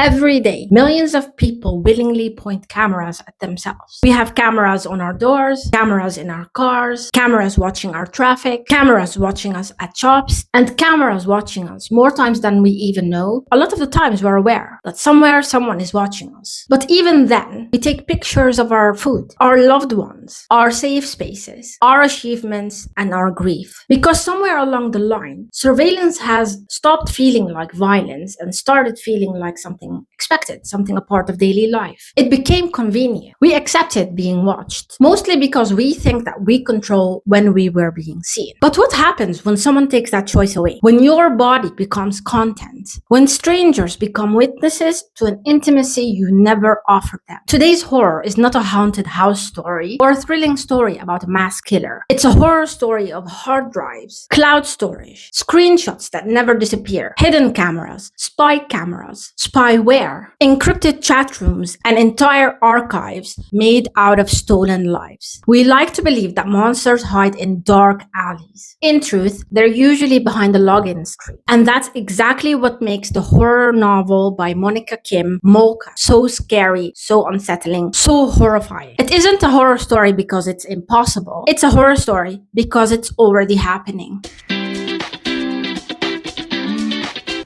Every day, millions of people willingly point cameras at themselves. We have cameras on our doors, cameras in our cars, cameras watching our traffic, cameras watching us at shops, and cameras watching us more times than we even know. A lot of the times we're aware that somewhere someone is watching us. But even then, we take pictures of our food, our loved ones, our safe spaces, our achievements, and our grief. Because somewhere along the line, surveillance has stopped feeling like violence and started feeling like something expected, something a part of daily life. It became convenient. We accepted being watched, mostly because we think that we control when we were being seen. But what happens when someone takes that choice away? When your body becomes content? When strangers become witnesses to an intimacy you never offered them? Today's horror is not a haunted house story or a thrilling story about a mass killer. It's a horror story of hard drives, cloud storage, screenshots that never disappear, hidden cameras, spyware, encrypted chat rooms, and entire archives made out of stolen lives. We like to believe that monsters hide in dark alleys. In truth, they're usually behind the login screen. And that's exactly what makes the horror novel by Monika Kim, Molka, so scary, so unsettling, so horrifying. It isn't a horror story because it's impossible. It's a horror story because it's already happening.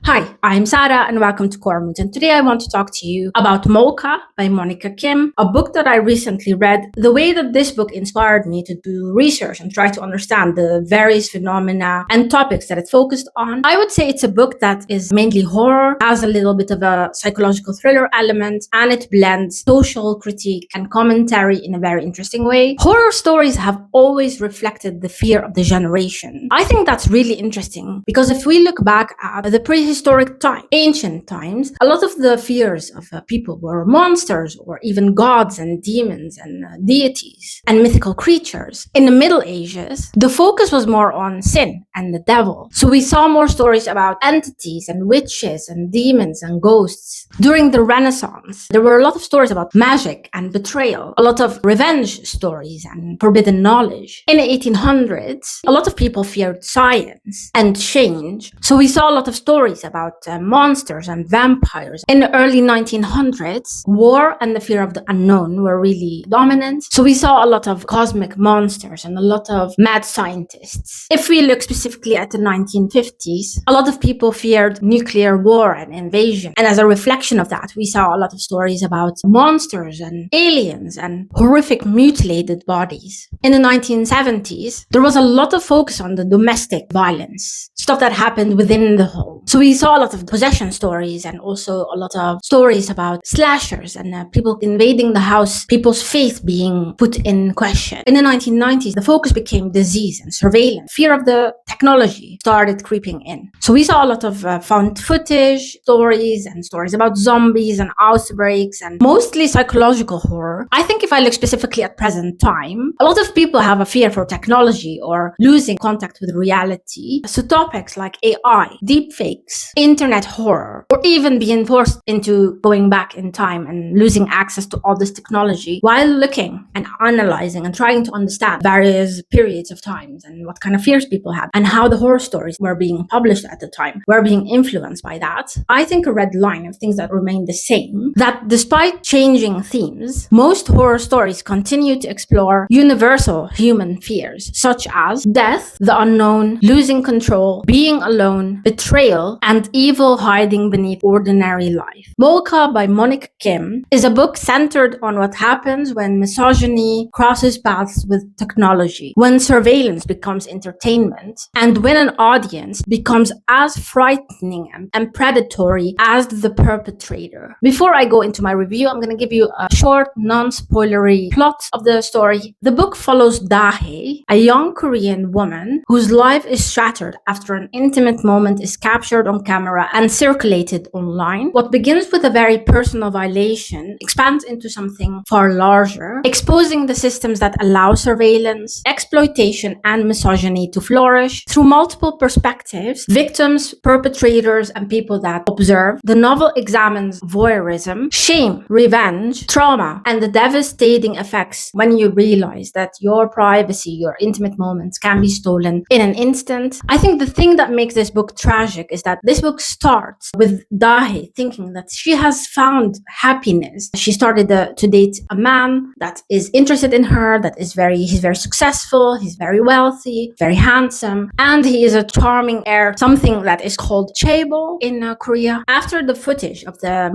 Hi, I'm Sarah and welcome to CoreMoodz, and today I want to talk to you about Molka by Monika Kim, a book that I recently read. The way that this book inspired me to do research and try to understand the various phenomena and topics that it focused on. I would say it's a book that is mainly horror, has a little bit of a psychological thriller element, and it blends social critique and commentary in a very interesting way. Horror stories have always reflected the fear of the generation. I think that's really interesting because if we look back at the prehistoric time, ancient times, a lot of the fears of people were monsters or even gods and demons and deities and mythical creatures. In the Middle Ages, the focus was more on sin and the devil. So we saw more stories about entities and witches and demons and ghosts. During the Renaissance, there were a lot of stories about magic and betrayal, a lot of revenge stories and forbidden knowledge. In the 1800s, a lot of people feared science and change. So we saw a lot of stories about monsters and vampires. In the early 1900s, war and the fear of the unknown were really dominant. So we saw a lot of cosmic monsters and a lot of mad scientists. If we look specifically at the 1950s, a lot of people feared nuclear war and invasion. And as a reflection of that, we saw a lot of stories about monsters and aliens and horrific mutilated bodies. In the 1970s, there was a lot of focus on the domestic violence, stuff that happened within the home. So we saw a lot of possession stories and also a lot of stories about slashers and people invading the house, people's faith being put in question. In the 1990s, the focus became disease and surveillance. Fear of the technology started creeping in. So we saw a lot of found footage stories and stories about zombies and outbreaks and mostly psychological horror. I think if I look specifically at present time, a lot of people have a fear for technology or losing contact with reality. So topics like AI, deepfakes, internet horror, or even being forced into going back in time and losing access to all this technology while looking and analyzing and trying to understand various periods of times and what kind of fears people have and how the horror stories were being published at the time were being influenced by that. I think a red line of things that remain the same, that despite changing themes, most horror stories continue to explore universal human fears such as death, the unknown, losing control, being alone, betrayal, and evil hiding beneath ordinary life. Molka by Monika Kim is a book centered on what happens when misogyny crosses paths with technology, when surveillance becomes entertainment, and when an audience becomes as frightening and predatory as the perpetrator. Before I go into my review, I'm going to give you a short, non-spoilery plot of the story. The book follows Dae, a young Korean woman whose life is shattered after an intimate moment is captured on camera and circulated online. What begins with a very personal violation expands into something far larger, exposing the systems that allow surveillance, exploitation, and misogyny to flourish through multiple perspectives: victims, perpetrators, and people that observe. The novel examines voyeurism, shame, revenge, trauma, and the devastating effects when you realize that your privacy, your intimate moments can be stolen in an instant. I think the thing that makes this book tragic is that this book starts with Dahi thinking that she has found happiness. She started to date a man that is interested in her, he's very successful, he's very wealthy, very handsome, and he is a charming heir, something that is called chaebol in Korea. After the footage of the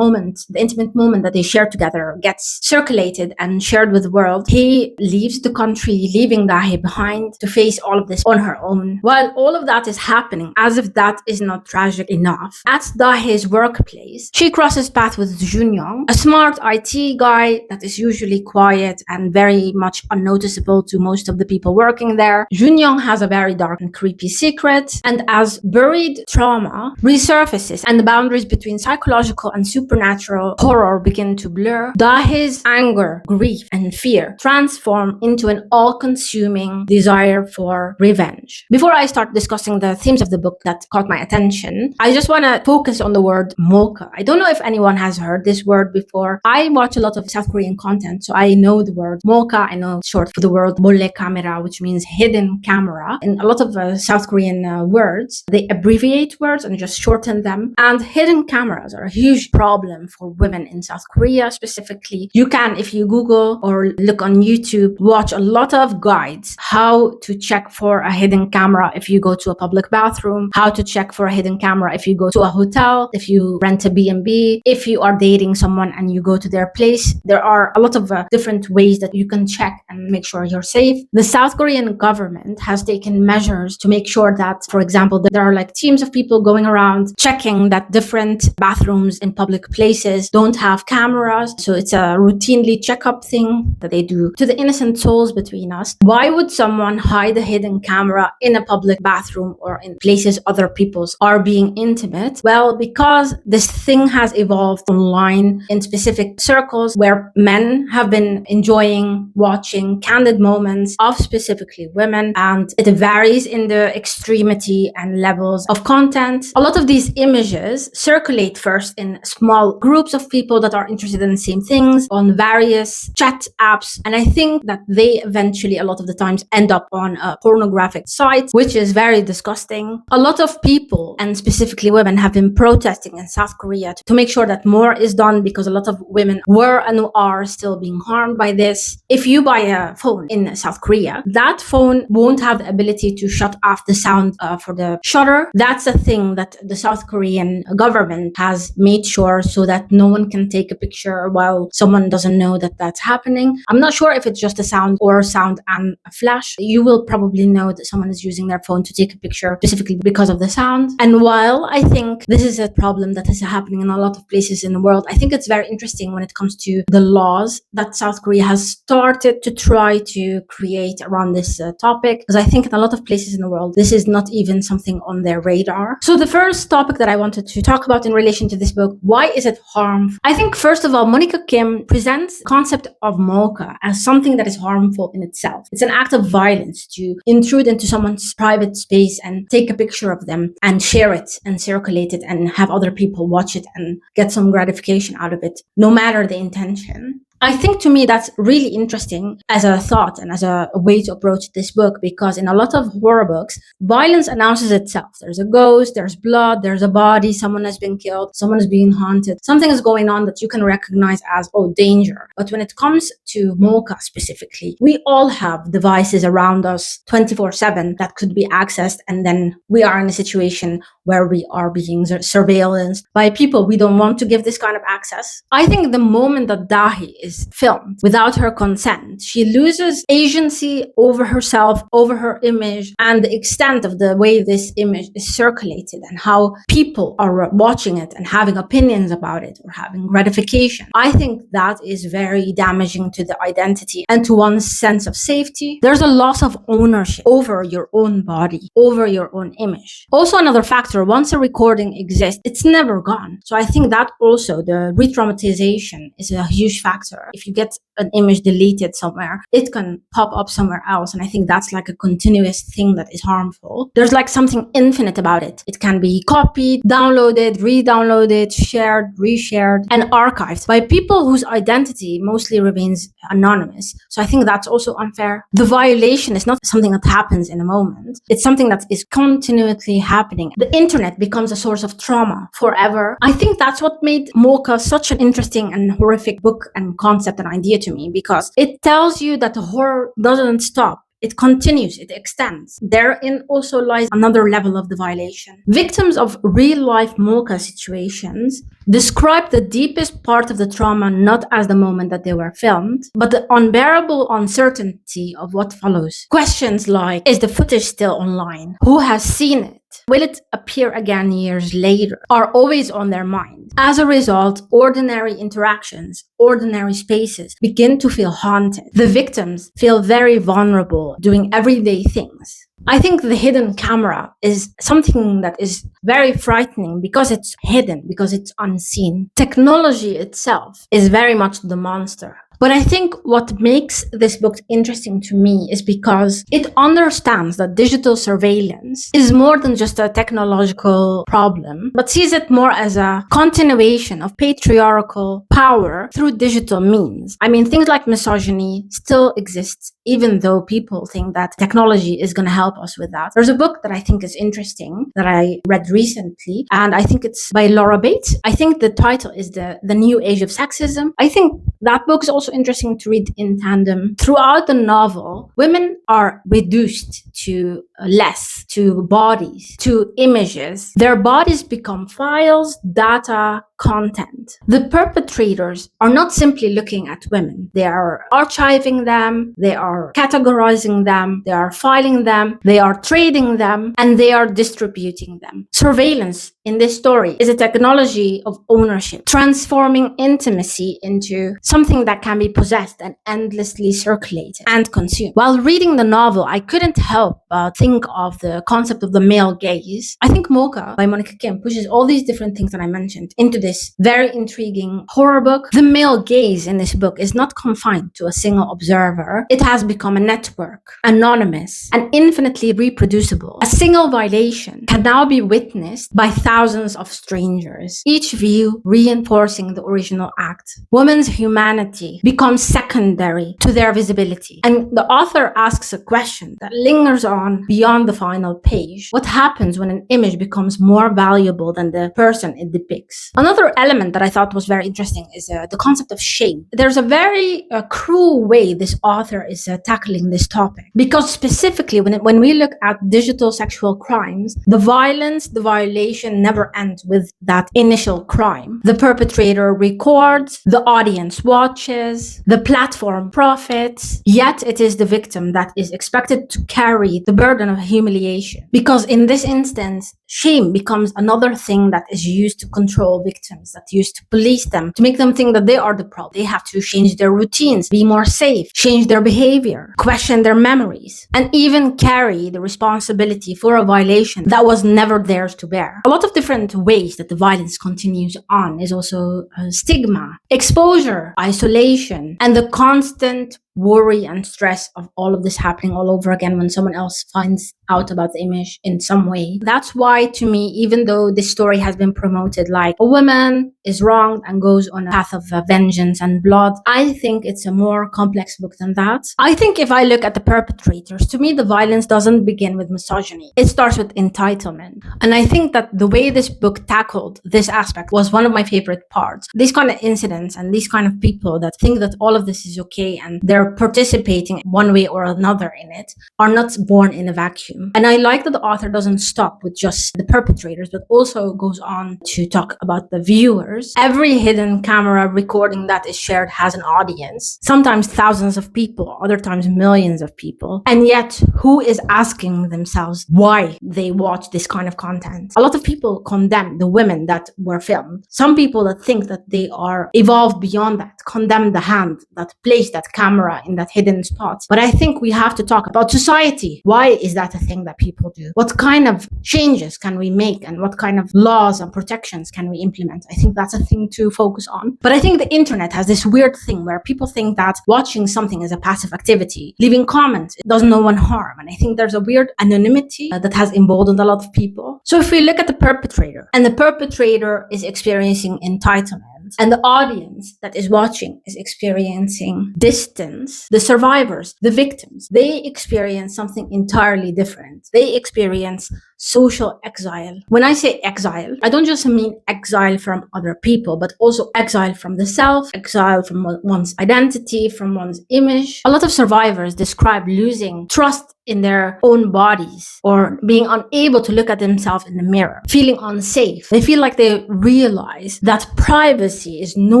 intimate moment that they share together gets circulated and shared with the world, he leaves the country, leaving Dahi behind to face all of this on her own. While all of that is happening, as if that is not tragic enough, at Dahi's workplace, she crosses paths with Junyoung, a smart IT guy that is usually quiet and very much unnoticeable to most of the people working there. Junyoung has a very dark and creepy secret, and as buried trauma resurfaces and the boundaries between psychological and supernatural horror begin to blur, Dahi's anger, grief, and fear transform into an all-consuming desire for revenge. Before I start discussing the themes of the book that caught my attention, I just want to focus on the word Molka. I don't know if anyone has heard this word before. I watch a lot of South Korean content, so I know the word Molka. I know it's short for the word molle camera, which means hidden camera. In a lot of South Korean words, they abbreviate words and just shorten them. And hidden cameras are a huge problem for women in South Korea specifically. You can, if you Google or look on YouTube, watch a lot of guides how to check for a hidden camera if you go to a public bathroom, how to check for a hidden camera if you go to a hotel, if you rent a B&B, if you are dating someone and you go to their place. There are a lot of different ways that you can check and make sure you're safe. The South Korean government has taken measures to make sure that, for example, there are like teams of people going around checking that different bathrooms in public places don't have cameras. So it's a routinely checkup thing that they do. To the innocent souls between us, why would someone hide a hidden camera in a public bathroom or in places other people's are being intimate? Well, because this thing has evolved online in specific circles where men have been enjoying watching candid moments of specifically women, and it varies in the extremity and levels of content. A lot of these images circulate first in small groups of people that are interested in the same things on various chat apps, and I think that they eventually, a lot of the times, end up on a pornographic site, which is very disgusting. A lot of people, and specifically women, have been protesting in South Korea to make sure that more is done, because a lot of women were and are still being harmed by this. If you buy a phone in South Korea, that phone won't have the ability to shut off the sound for the shutter. That's a thing that the South Korean government has made sure so that no one can take a picture while someone doesn't know that that's happening. I'm not sure if it's just a sound or sound and a flash. You will probably know that someone is using their phone to take a picture specifically because of the sound. And while I think this is a problem that is happening in a lot of places in the world, I think it's very interesting when it comes to the laws that South Korea has started to try to create around this topic, because I think in a lot of places in the world, this is not even something on their radar. So the first topic that I wanted to talk about in relation to this book, why is it harmful? I think first of all, Monika Kim presents the concept of Molka as something that is harmful in itself. It's an act of violence to intrude into someone's private space and take a picture of them and share it and circulate it and have other people watch it and get some gratification out of it, no matter the intention. I think to me that's really interesting as a thought and as a way to approach this book, because in a lot of horror books, violence announces itself. There's a ghost, there's blood, there's a body, someone has been killed, someone is being haunted, something is going on that you can recognize as, oh, danger. But when it comes to Molka specifically, we all have devices around us 24/7 that could be accessed, and then we are in a situation where we are being surveillanced by people we don't want to give this kind of access. I think the moment that Dahi is filmed without her consent, she loses agency over herself, over her image, and the extent of the way this image is circulated and how people are watching it and having opinions about it or having gratification. I think that is very damaging to the identity and to one's sense of safety. There's a loss of ownership over your own body, over your own image. Also, another factor, once a recording exists, it's never gone. So I think that also, the re-traumatization is a huge factor filter. If you get an image deleted somewhere, it can pop up somewhere else. And I think that's like a continuous thing that is harmful. There's like something infinite about it. It can be copied, downloaded, re-downloaded, shared, reshared, and archived by people whose identity mostly remains anonymous. So I think that's also unfair. The violation is not something that happens in a moment. It's something that is continually happening. The internet becomes a source of trauma forever. I think that's what made Molka such an interesting and horrific book and concept and idea to me, because it tells you that the horror doesn't stop. It continues, it extends. Therein also lies another level of the violation. Victims of real-life Molka situations describe the deepest part of the trauma not as the moment that they were filmed, but the unbearable uncertainty of what follows. Questions like, is the footage still online? Who has seen it? Will it appear again years later? Are always on their mind. As a result, ordinary interactions, ordinary spaces begin to feel haunted. The victims feel very vulnerable doing everyday things. I think the hidden camera is something that is very frightening because it's hidden, because it's unseen. Technology itself is very much the monster. But I think what makes this book interesting to me is because it understands that digital surveillance is more than just a technological problem, but sees it more as a continuation of patriarchal power through digital means. I mean, things like misogyny still exist, even though people think that technology is going to help us with that. There's a book that I think is interesting that I read recently, and I think it's by Laura Bates. I think the title is The New Age of Sexism. I think that book is also interesting to read in tandem. Throughout the novel, women are reduced to less, to bodies, to images. Their bodies become files, data, content. The perpetrators are not simply looking at women. They are archiving them, they are categorizing them, they are filing them, they are trading them, and they are distributing them. Surveillance in this story is a technology of ownership, transforming intimacy into something that can be possessed and endlessly circulated and consumed. While reading the novel, I couldn't help but think of the concept of the male gaze. I think Molka by Monika Kim pushes all these different things that I mentioned into this very intriguing horror book. The male gaze in this book is not confined to a single observer. It has become a network, anonymous, and infinitely reproducible. A single violation can now be witnessed by thousands of strangers, each view reinforcing the original act. Women's humanity becomes secondary to their visibility. And the author asks a question that lingers on beyond the final page. What happens when an image becomes more valuable than the person it depicts? Another element that I thought was very interesting is the concept of shame. There's a very cruel way this author is tackling this topic, because specifically when we look at digital sexual crimes, the violence, the violation never ends with that initial crime. The perpetrator records, the audience watches, the platform profits, yet it is the victim that is expected to carry the burden of humiliation. Because in this instance, shame becomes another thing that is used to control victims, that used to police them, to make them think that they are the problem. They have to change their routines, be more safe, change their behavior, question their memories, and even carry the responsibility for a violation that was never theirs to bear. A lot of different ways that the violence continues on is also stigma, exposure, isolation, and the constant worry and stress of all of this happening all over again when someone else finds out about the image in some way. That's why, to me, even though this story has been promoted like a woman is wronged and goes on a path of vengeance and blood, I think it's a more complex book than that. I think if I look at the perpetrators, to me, the violence doesn't begin with misogyny. It starts with entitlement. And I think that the way this book tackled this aspect was one of my favorite parts. These kind of incidents and these kind of people that think that all of this is okay and they're participating one way or another in it are not born in a vacuum. And I like that the author doesn't stop with just the perpetrators, but also goes on to talk about the viewers. Every hidden camera recording that is shared has an audience, sometimes thousands of people, other times millions of people. And yet, who is asking themselves why they watch this kind of content? A lot of people condemn the women that were filmed. Some people that think that they are evolved beyond that condemn the hand that placed that camera camera in that hidden spot. But I think we have to talk about society. Why is that a thing that people do? What kind of changes can we make, and what kind of laws and protections can we implement? I think that's a thing to focus on. But I think the internet has this weird thing where people think that watching something is a passive activity. Leaving comments, it does no one harm. And I think there's a weird anonymity that has emboldened a lot of people. So if we look at the perpetrator, and the perpetrator is experiencing entitlement, and the audience that is watching is experiencing distance, the survivors, the victims, they experience something entirely different. They experience social exile. When I say exile, I don't just mean exile from other people, but also exile from the self, exile from one's identity, from one's image. A lot of survivors describe losing trust in their own bodies, or being unable to look at themselves in the mirror, feeling unsafe. They feel like they realize that privacy is no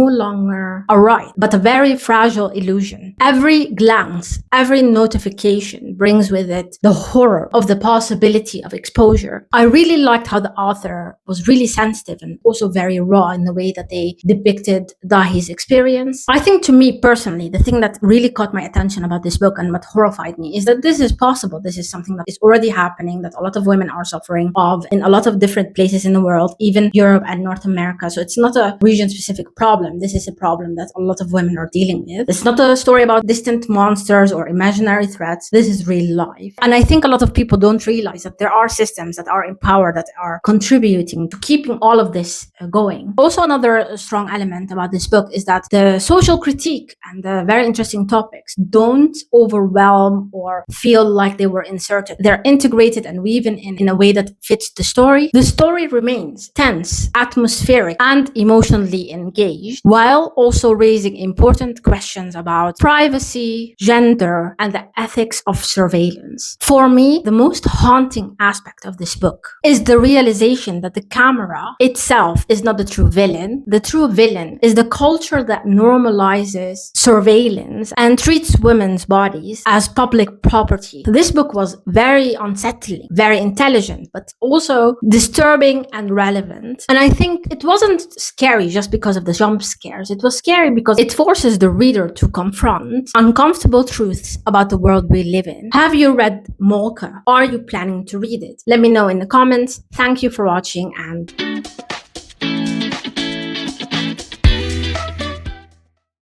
longer a right, but a very fragile illusion. Every glance, every notification brings with it the horror of the possibility of exposure. I really liked how the author was really sensitive and also very raw in the way that they depicted Dahi's experience. I think, to me personally, the thing that really caught my attention about this book and what horrified me is that this is possible. This is something that is already happening, that a lot of women are suffering of in a lot of different places in the world, even Europe and North America. So it's not a region-specific problem. This is a problem that a lot of women are dealing with. It's not a story about distant monsters or imaginary threats. This is real life. And I think a lot of people don't realize that there are systems that are in power that are contributing to keeping all of this going. Also, another strong element about this book is that the social critique and the very interesting topics don't overwhelm or feel like they were inserted. They're integrated and woven in a way that fits the story. The story remains tense, atmospheric, and emotionally engaged, while also raising important questions about privacy, gender, and the ethics of surveillance. For me, the most haunting aspect of this book is the realization that the camera itself is not the true villain. The true villain is the culture that normalizes surveillance and treats women's bodies as public property. This book was very unsettling, very intelligent, but also disturbing and relevant. And I think it wasn't scary just because of the jump scares. It was scary because it forces the reader to confront uncomfortable truths about the world we live in. Have you read Molka? Are you planning to read it? Let me know in the comments. Thank you for watching, and